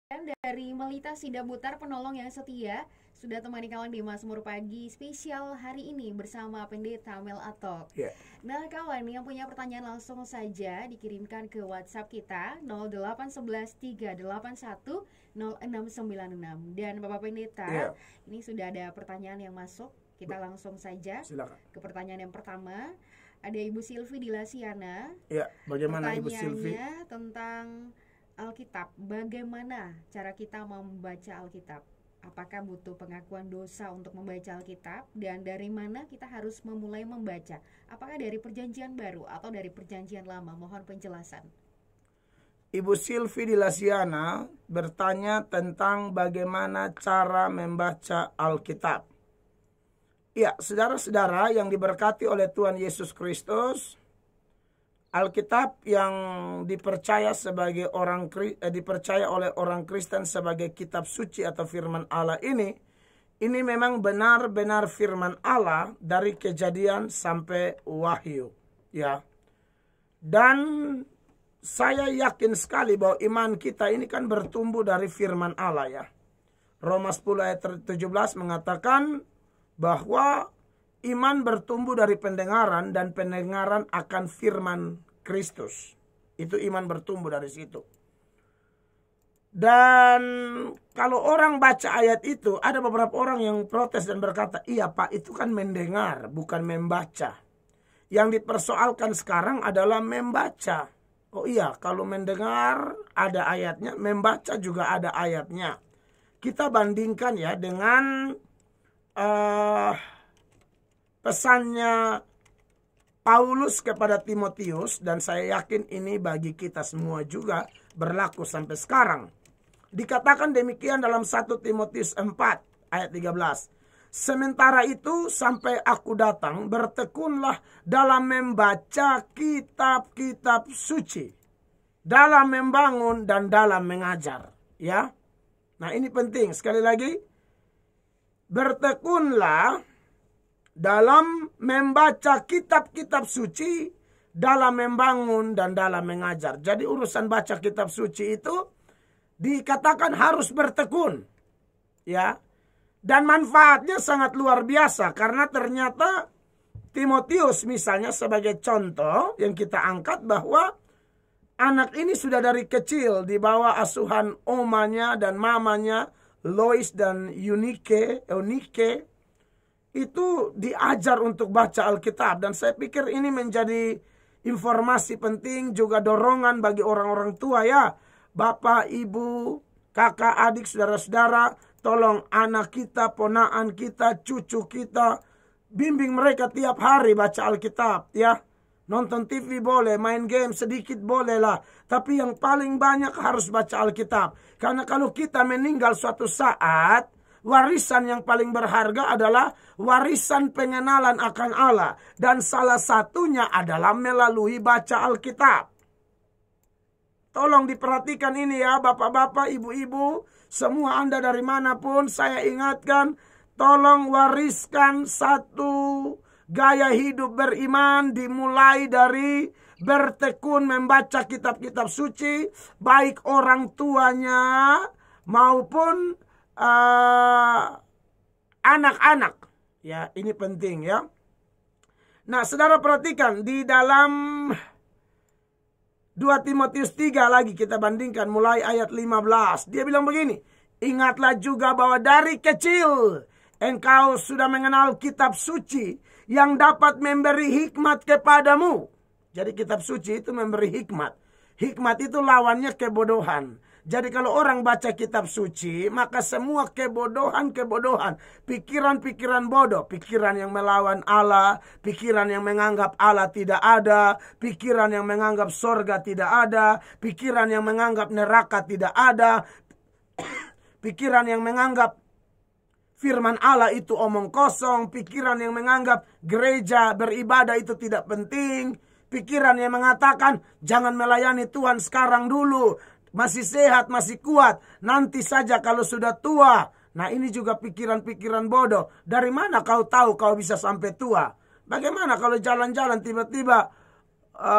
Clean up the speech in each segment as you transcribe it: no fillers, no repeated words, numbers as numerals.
Dari Melita Sidabutar, penolong yang setia, sudah temani kawan di Mazmur Pagi spesial hari ini bersama Pendeta Mel Atok. Ya. Nah kawan yang punya pertanyaan langsung saja dikirimkan ke WhatsApp kita 0811 381 0696. Dan Bapak Pendeta, Ya. ini sudah ada pertanyaan yang masuk. Kita langsung saja Silakan. ke pertanyaan yang pertama. Ada Ibu Silvi di Lasiana. Ya, bagaimana Ibu Silvi? Pertanyaannya tentang Alkitab, bagaimana cara kita membaca Alkitab? Apakah butuh pengakuan dosa untuk membaca Alkitab? Dan dari mana kita harus memulai membaca? Apakah dari perjanjian baru atau dari perjanjian lama? Mohon penjelasan. Ibu Silvi di Lasiana bertanya tentang bagaimana cara membaca Alkitab. Ya, saudara-saudara yang diberkati oleh Tuhan Yesus Kristus, Alkitab yang dipercaya oleh orang Kristen sebagai kitab suci atau firman Allah ini memang benar-benar firman Allah dari Kejadian sampai Wahyu, ya. Dan saya yakin sekali bahwa iman kita ini kan bertumbuh dari firman Allah, ya. Roma 10 ayat 17 mengatakan bahwa iman bertumbuh dari pendengaran dan pendengaran akan firman Kristus. Itu iman bertumbuh dari situ. Dan kalau orang baca ayat itu, ada beberapa orang yang protes dan berkata, iya Pak, itu kan mendengar, bukan membaca. Yang dipersoalkan sekarang adalah membaca. Oh iya, kalau mendengar ada ayatnya, membaca juga ada ayatnya. Kita bandingkan ya dengan pesannya Paulus kepada Timotius, dan saya yakin ini bagi kita semua juga berlaku sampai sekarang. Dikatakan demikian dalam 1 Timotius 4 ayat 13. Sementara itu sampai aku datang, bertekunlah dalam membaca kitab-kitab suci, dalam membangun dan dalam mengajar, ya. Nah, ini penting sekali lagi. Bertekunlah dalam membaca kitab-kitab suci, dalam membangun dan dalam mengajar. Jadi urusan baca kitab suci itu dikatakan harus bertekun, ya. Dan manfaatnya sangat luar biasa karena ternyata Timotius misalnya sebagai contoh yang kita angkat bahwa anak ini sudah dari kecil di bawah asuhan omanya dan mamanya Lois dan Eunike itu diajar untuk baca Alkitab, dan saya pikir ini menjadi informasi penting juga dorongan bagi orang-orang tua, ya. Bapak, ibu, kakak, adik, saudara-saudara, tolong anak kita, ponaan kita, cucu kita, bimbing mereka tiap hari baca Alkitab, ya. Nonton TV boleh, main game sedikit boleh lah. Tapi yang paling banyak harus baca Alkitab. Karena kalau kita meninggal suatu saat, warisan yang paling berharga adalah warisan pengenalan akan Allah. Dan salah satunya adalah melalui baca Alkitab. Tolong diperhatikan ini ya, bapak-bapak, ibu-ibu, semua Anda dari manapun, saya ingatkan, tolong wariskan satu gaya hidup beriman dimulai dari bertekun membaca kitab-kitab suci, baik orang tuanya maupun anak-anak. Ya, ini penting ya. Nah, saudara perhatikan di dalam 2 Timotius 3 lagi kita bandingkan mulai ayat 15. Dia bilang begini, ingatlah juga bahwa dari kecil engkau sudah mengenal kitab suci yang dapat memberi hikmat kepadamu. Jadi kitab suci itu memberi hikmat. Hikmat itu lawannya kebodohan. Jadi kalau orang baca kitab suci, maka semua kebodohan, pikiran-pikiran bodoh, pikiran yang melawan Allah, pikiran yang menganggap Allah tidak ada, pikiran yang menganggap sorga tidak ada, pikiran yang menganggap neraka tidak ada, pikiran yang menganggap firman Allah itu omong kosong, pikiran yang menganggap gereja beribadah itu tidak penting, pikiran yang mengatakan jangan melayani Tuhan sekarang dulu, masih sehat, masih kuat, nanti saja kalau sudah tua. Nah, ini juga pikiran-pikiran bodoh. Dari mana kau tahu kau bisa sampai tua? Bagaimana kalau jalan-jalan tiba-tiba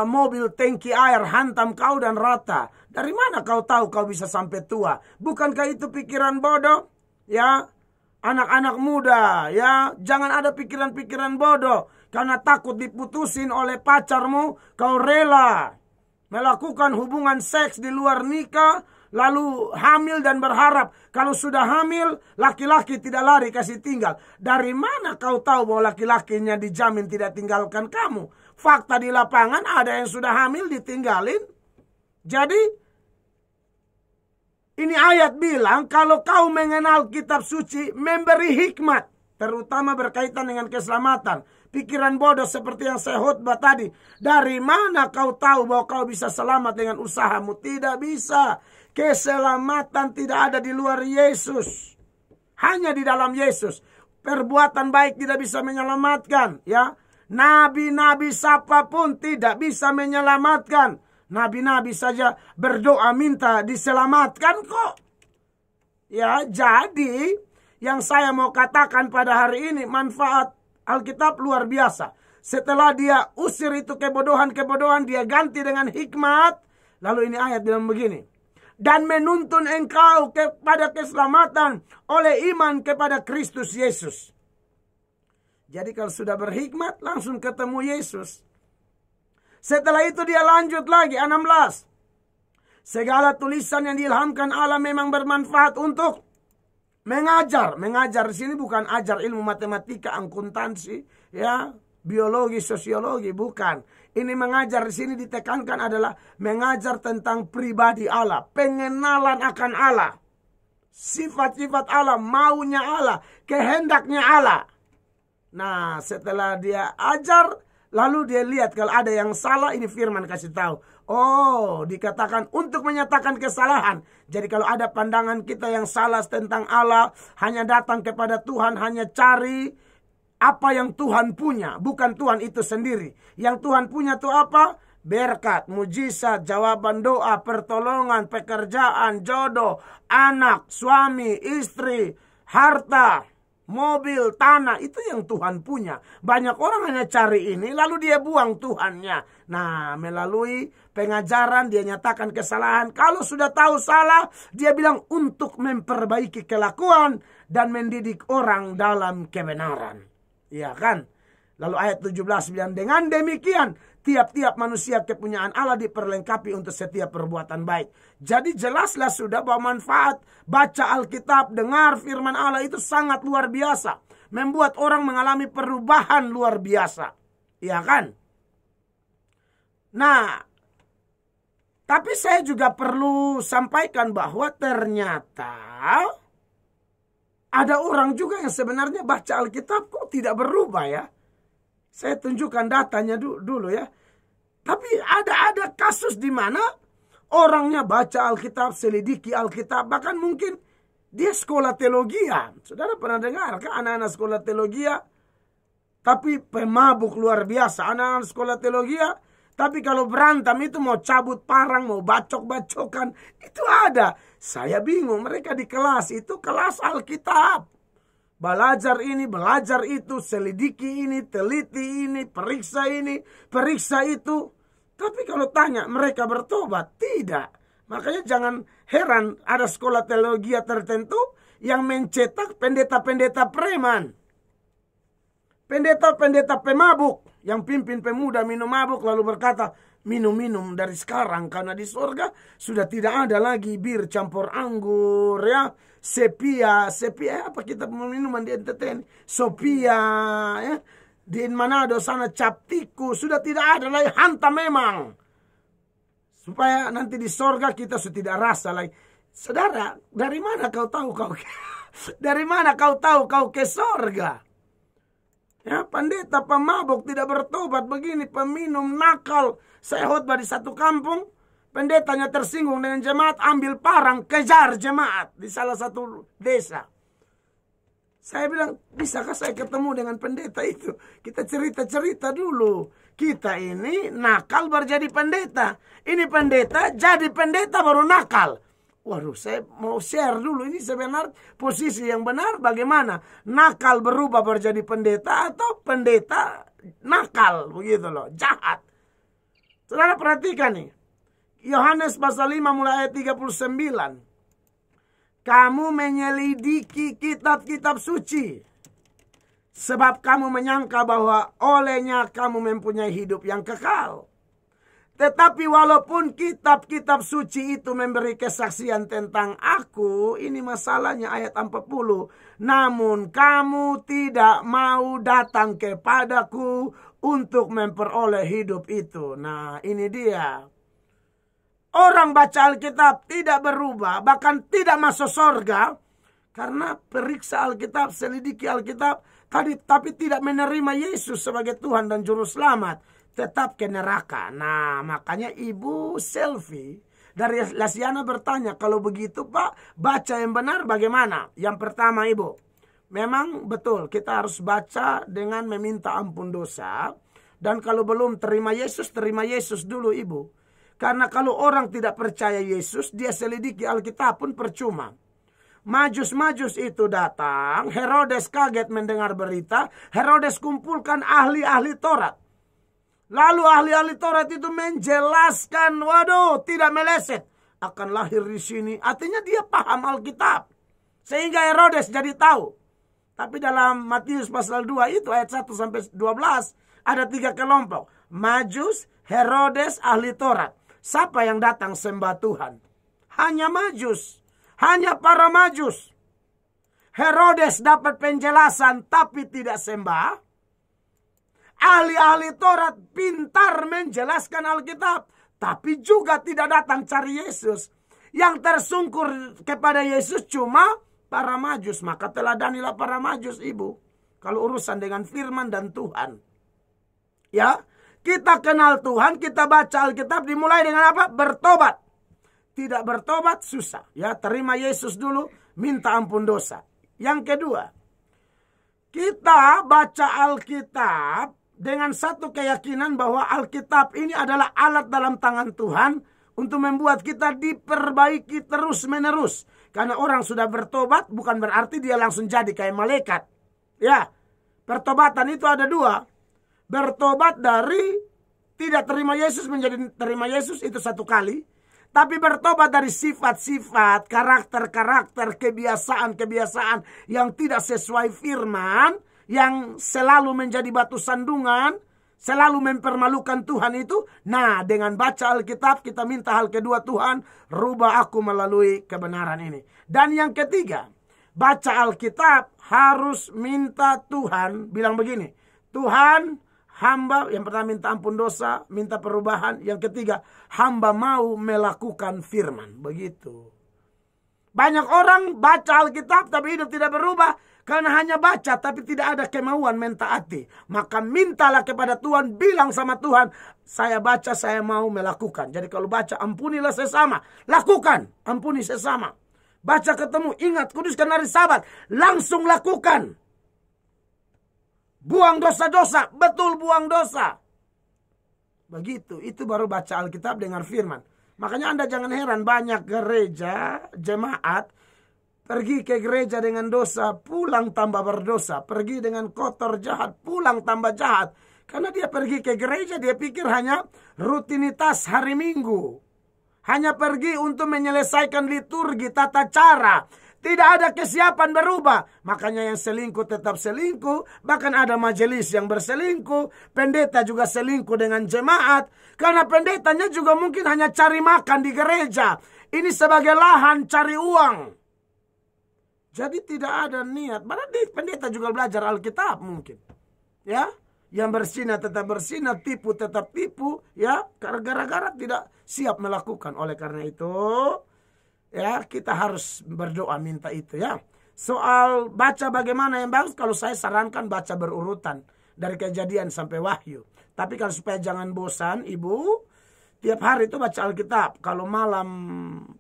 mobil tangki air hantam kau dan rata. Dari mana kau tahu kau bisa sampai tua? Bukankah itu pikiran bodoh? Ya, anak-anak muda, ya, jangan ada pikiran-pikiran bodoh. Karena takut diputusin oleh pacarmu, kau rela melakukan hubungan seks di luar nikah, lalu hamil dan berharap kalau sudah hamil, laki-laki tidak lari kasih tinggal. Dari mana kau tahu bahwa laki-lakinya dijamin tidak tinggalkan kamu? Fakta di lapangan ada yang sudah hamil ditinggalin. Jadi, ini ayat bilang kalau kau mengenal kitab suci, memberi hikmat, terutama berkaitan dengan keselamatan. Pikiran bodoh seperti yang saya khotbah tadi. Dari mana kau tahu bahwa kau bisa selamat dengan usahamu? Tidak bisa. Keselamatan tidak ada di luar Yesus. Hanya di dalam Yesus. Perbuatan baik tidak bisa menyelamatkan. Ya, nabi-nabi siapapun tidak bisa menyelamatkan. Nabi-nabi saja berdoa minta diselamatkan kok. Ya, jadi yang saya mau katakan pada hari ini, manfaat Alkitab luar biasa. Setelah dia usir itu kebodohan-kebodohan, dia ganti dengan hikmat. Lalu ini ayat bilang begini. Dan menuntun engkau kepada keselamatan oleh iman kepada Kristus Yesus. Jadi kalau sudah berhikmat, langsung ketemu Yesus. Setelah itu dia lanjut lagi, 16. Segala tulisan yang diilhamkan Allah memang bermanfaat untuk mengajar. Mengajar di sini bukan ajar ilmu matematika, akuntansi, ya, biologi, sosiologi, bukan. Ini mengajar di sini ditekankan adalah mengajar tentang pribadi Allah, pengenalan akan Allah, sifat-sifat Allah, maunya Allah, kehendaknya Allah. Nah, setelah dia ajar, lalu dia lihat kalau ada yang salah, ini firman kasih tahu. Oh, dikatakan untuk menyatakan kesalahan. Jadi kalau ada pandangan kita yang salah tentang Allah, hanya datang kepada Tuhan, hanya cari apa yang Tuhan punya, bukan Tuhan itu sendiri. Yang Tuhan punya itu apa? Berkat, mujizat, jawaban doa, pertolongan, pekerjaan, jodoh, anak, suami, istri, harta, mobil, tanah, itu yang Tuhan punya. Banyak orang hanya cari ini, lalu dia buang Tuhannya. Nah, melalui pengajaran dia nyatakan kesalahan. Kalau sudah tahu salah, dia bilang untuk memperbaiki kelakuan dan mendidik orang dalam kebenaran. Iya kan? Lalu ayat 17 bilang, dengan demikian tiap-tiap manusia kepunyaan Allah diperlengkapi untuk setiap perbuatan baik. Jadi jelaslah sudah bahwa manfaat baca Alkitab, dengar firman Allah itu sangat luar biasa. Membuat orang mengalami perubahan luar biasa. Iya kan? Nah, tapi saya juga perlu sampaikan bahwa ternyata ada orang juga yang sebenarnya baca Alkitab kok tidak berubah ya. Saya tunjukkan datanya dulu ya. Tapi ada kasus di mana orangnya baca Alkitab, selidiki Alkitab, bahkan mungkin dia sekolah teologi. Saudara pernah dengar kan anak-anak sekolah teologi? Tapi pemabuk luar biasa. Anak-anak sekolah teologi, tapi kalau berantem itu mau cabut parang, mau bacok-bacokan, itu ada. Saya bingung, mereka di kelas itu kelas Alkitab. Belajar ini, belajar itu, selidiki ini, teliti ini, periksa itu. Tapi kalau tanya mereka bertobat, tidak. Makanya jangan heran ada sekolah teologi tertentu yang mencetak pendeta-pendeta preman. Pendeta-pendeta pemabuk yang pimpin pemuda minum mabuk lalu berkata, minum-minum dari sekarang karena di surga sudah tidak ada lagi bir campur anggur ya. Sepia apa kita minuman di entertain? Sopia ya. Di Manado sana cap tikus sudah tidak ada lagi, hantam memang. Supaya nanti di surga kita sudah tidak rasa lagi. Saudara, dari mana kau tahu dari mana kau tahu kau ke surga? Ya, pendeta pemabuk tidak bertobat begini, peminum nakal. Saya khotbah di satu kampung, pendetanya tersinggung dengan jemaat, ambil parang kejar jemaat di salah satu desa. Saya bilang, bisakah saya ketemu dengan pendeta itu? Kita cerita-cerita dulu. Kita ini nakal baru jadi pendeta. Ini pendeta jadi pendeta baru nakal. Waduh, saya mau share dulu. Ini sebenarnya posisi yang benar bagaimana? Nakal berubah menjadi pendeta atau pendeta nakal? Begitu loh, jahat. Saudara perhatikan nih. Yohanes pasal 5 mulai ayat 39. Kamu menyelidiki kitab-kitab suci, sebab kamu menyangka bahwa olehnya kamu mempunyai hidup yang kekal. Tetapi walaupun kitab-kitab suci itu memberi kesaksian tentang aku, ini masalahnya ayat 40. Namun kamu tidak mau datang kepadaku untuk memperoleh hidup itu. Nah, ini dia. Orang baca Alkitab tidak berubah, bahkan tidak masuk surga, karena periksa Alkitab, selidiki Alkitab, tapi tidak menerima Yesus sebagai Tuhan dan Juru Selamat, tetap ke neraka. Nah, makanya Ibu Selvi dari Lasiana bertanya, kalau begitu Pak, baca yang benar bagaimana? Yang pertama Ibu, memang betul kita harus baca dengan meminta ampun dosa. Dan kalau belum terima Yesus dulu Ibu. Karena kalau orang tidak percaya Yesus, dia selidiki Alkitab pun percuma. Majus-majus itu datang, Herodes kaget mendengar berita, Herodes kumpulkan ahli-ahli Taurat. Lalu ahli-ahli Taurat itu menjelaskan, waduh, tidak meleset, akan lahir di sini. Artinya dia paham Alkitab. Sehingga Herodes jadi tahu. Tapi dalam Matius pasal 2 itu ayat 1 sampai 12 ada 3 kelompok. Majus, Herodes, ahli Taurat. Siapa yang datang sembah Tuhan? Hanya Majus. Hanya para Majus. Herodes dapat penjelasan tapi tidak sembah. Ahli-ahli Taurat pintar menjelaskan Alkitab, tapi juga tidak datang cari Yesus. Yang tersungkur kepada Yesus cuma para Majus. Maka teladanilah para Majus Ibu. Kalau urusan dengan firman dan Tuhan. Ya, kita kenal Tuhan, kita baca Alkitab, dimulai dengan apa? Bertobat. Tidak bertobat susah. Ya, terima Yesus dulu, minta ampun dosa. Yang kedua, kita baca Alkitab dengan satu keyakinan bahwa Alkitab ini adalah alat dalam tangan Tuhan untuk membuat kita diperbaiki terus-menerus. Karena orang sudah bertobat bukan berarti dia langsung jadi kayak malaikat. Ya, pertobatan itu ada 2. Bertobat dari tidak terima Yesus menjadi terima Yesus itu 1 kali. Tapi bertobat dari sifat-sifat, karakter-karakter, kebiasaan-kebiasaan yang tidak sesuai firman, yang selalu menjadi batu sandungan, selalu mempermalukan Tuhan itu. Nah, dengan baca Alkitab kita minta hal kedua, Tuhan, rubah aku melalui kebenaran ini. Dan yang ketiga, baca Alkitab harus minta Tuhan, bilang begini, Tuhan, hamba, yang pertama minta ampun dosa, minta perubahan. Yang ketiga, hamba mau melakukan firman. Begitu. Banyak orang baca Alkitab tapi hidup tidak berubah. Karena hanya baca tapi tidak ada kemauan mentaati. Maka mintalah kepada Tuhan, bilang sama Tuhan, saya baca, saya mau melakukan. Jadi kalau baca, ampunilah sesama. Lakukan, ampuni sesama. Baca ketemu, ingat, kuduskan hari Sabat. Langsung lakukan. Buang dosa-dosa, betul buang dosa. Begitu, itu baru baca Alkitab dengan firman. Makanya Anda jangan heran, banyak gereja, jemaat, pergi ke gereja dengan dosa, pulang tambah berdosa. Pergi dengan kotor, jahat, pulang tambah jahat. Karena dia pergi ke gereja, dia pikir hanya rutinitas hari Minggu. Hanya pergi untuk menyelesaikan liturgi, tata cara. Tidak ada kesiapan berubah. Makanya yang selingkuh tetap selingkuh. Bahkan ada majelis yang berselingkuh. Pendeta juga selingkuh dengan jemaat. Karena pendetanya juga mungkin hanya cari makan di gereja. Ini sebagai lahan cari uang. Jadi tidak ada niat. Berarti pendeta juga belajar Alkitab mungkin. Ya, yang bersinah tetap bersinah, tipu tetap tipu. Ya, gara-gara tidak siap melakukan. Oleh karena itu, ya, kita harus berdoa minta itu ya. Soal baca bagaimana yang bagus, kalau saya sarankan baca berurutan dari Kejadian sampai Wahyu. Tapi kalau supaya jangan bosan, Ibu, tiap hari itu baca Alkitab. Kalau malam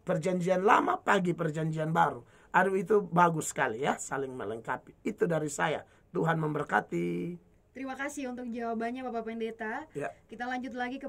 perjanjian lama, pagi perjanjian baru. Aduh, itu bagus sekali ya, saling melengkapi. Itu dari saya. Tuhan memberkati. Terima kasih untuk jawabannya Bapak Pendeta. Ya. Kita lanjut lagi ke